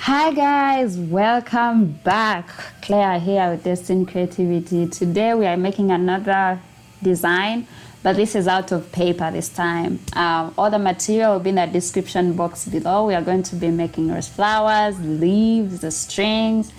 Hi guys, welcome back. Claire here with Destin Creativity. Today we are making another design, but this is out of paper this time. All the material will be in the description box below. We are going to be making rose flowers, leaves, the strings.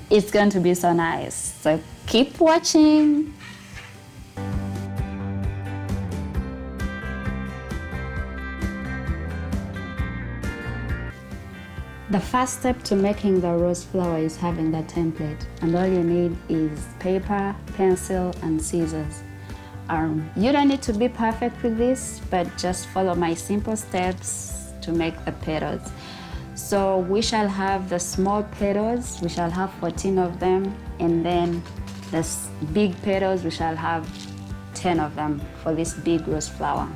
It's going to be so nice. So keep watching. The first step to making the rose flower is having the template, and all you need is paper, pencil, and scissors. You don't need to be perfect with this, but just follow my simple steps to make the petals. So we shall have the small petals, we shall have 14 of them, and then the big petals, we shall have 10 of them for this big rose flower.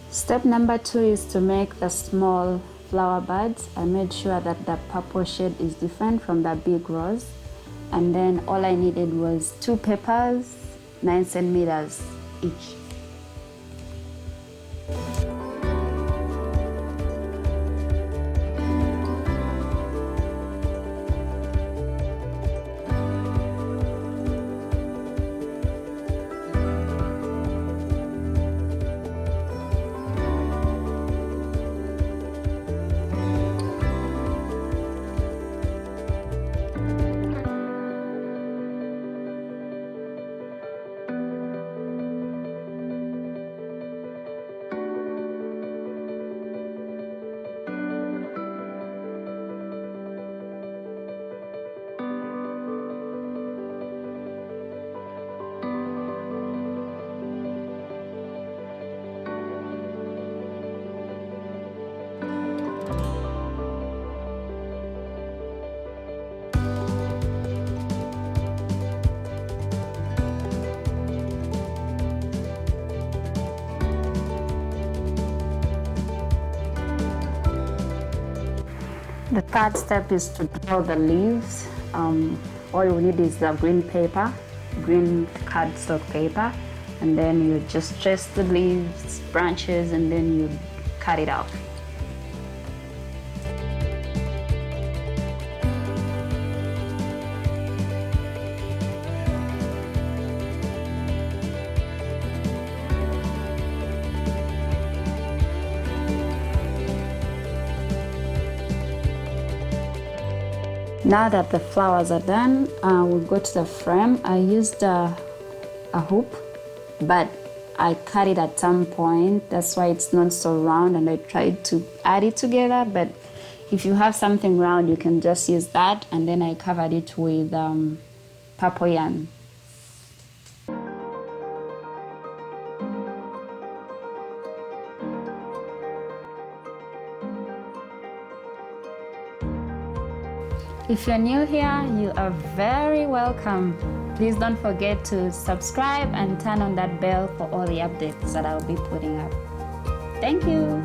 Step number 2 is to make the small flower buds. I made sure that the purple shade is different from the big rose. And then all I needed was 2 papers, 9 centimeters each. The third step is to draw the leaves. All you need is the green paper, green cardstock paper, and then you just trace the leaves, branches, and then you cut it out. Now that the flowers are done, we'll go to the frame. I used a hoop, but I cut it at some point. That's why it's not so round, and I tried to add it together. But if you have something round, you can just use that. And then I covered it with purple yarn. If you're new here, you are very welcome. Please don't forget to subscribe and turn on that bell for all the updates that I'll be putting up. Thank you.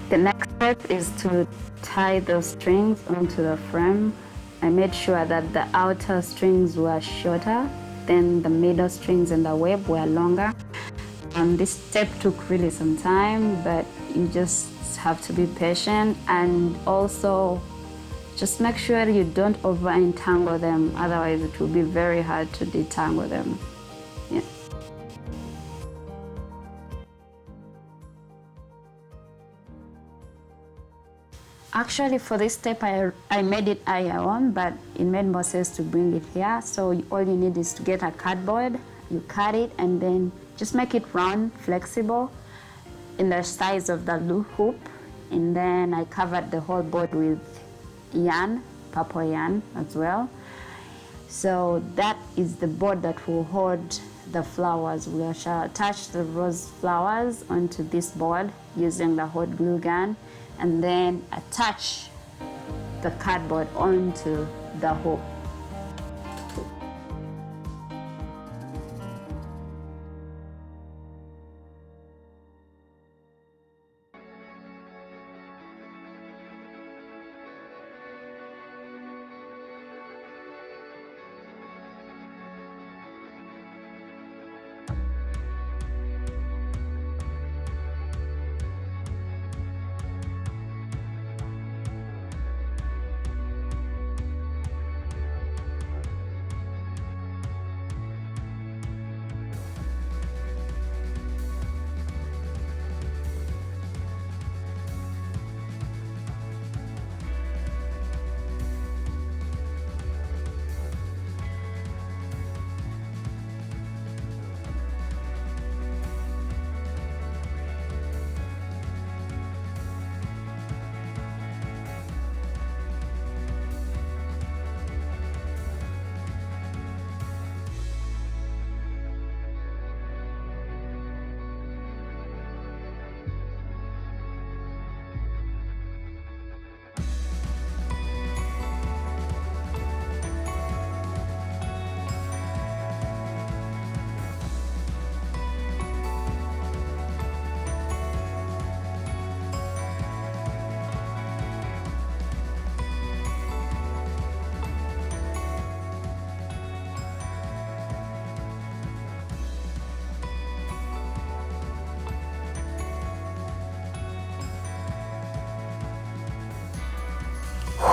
The next step is to tie those strings onto the frame. I made sure that the outer strings were shorter, then the middle strings and the web were longer. This step took really some time, but you just have to be patient, and also just make sure you don't over entangle them, otherwise it will be very hard to detangle them. Yeah. Actually, for this step, I made it iron, but it made more sense to bring it here. So all you need is to get a cardboard, you cut it, and then just make it round, flexible, in the size of the loop hoop. And then I covered the whole board with yarn, purple yarn as well. So that is the board that will hold the flowers. We shall attach the rose flowers onto this board using the hot glue gun, and then attach the cardboard onto the hoop.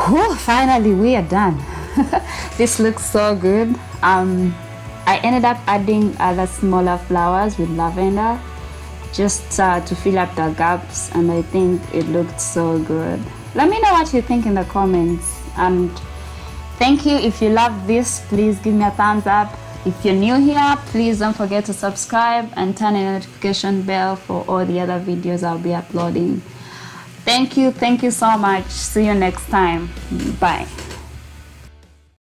Whew, finally we are done. This looks so good. I ended up adding other smaller flowers with lavender just to fill up the gaps, and I think it looked so good. Let me know what you think in the comments, and thank you. If you love this, please give me a thumbs up. If you're new here, please don't forget to subscribe and turn on the notification bell for all the other videos I'll be uploading. Thank you so much. See you next time. Bye.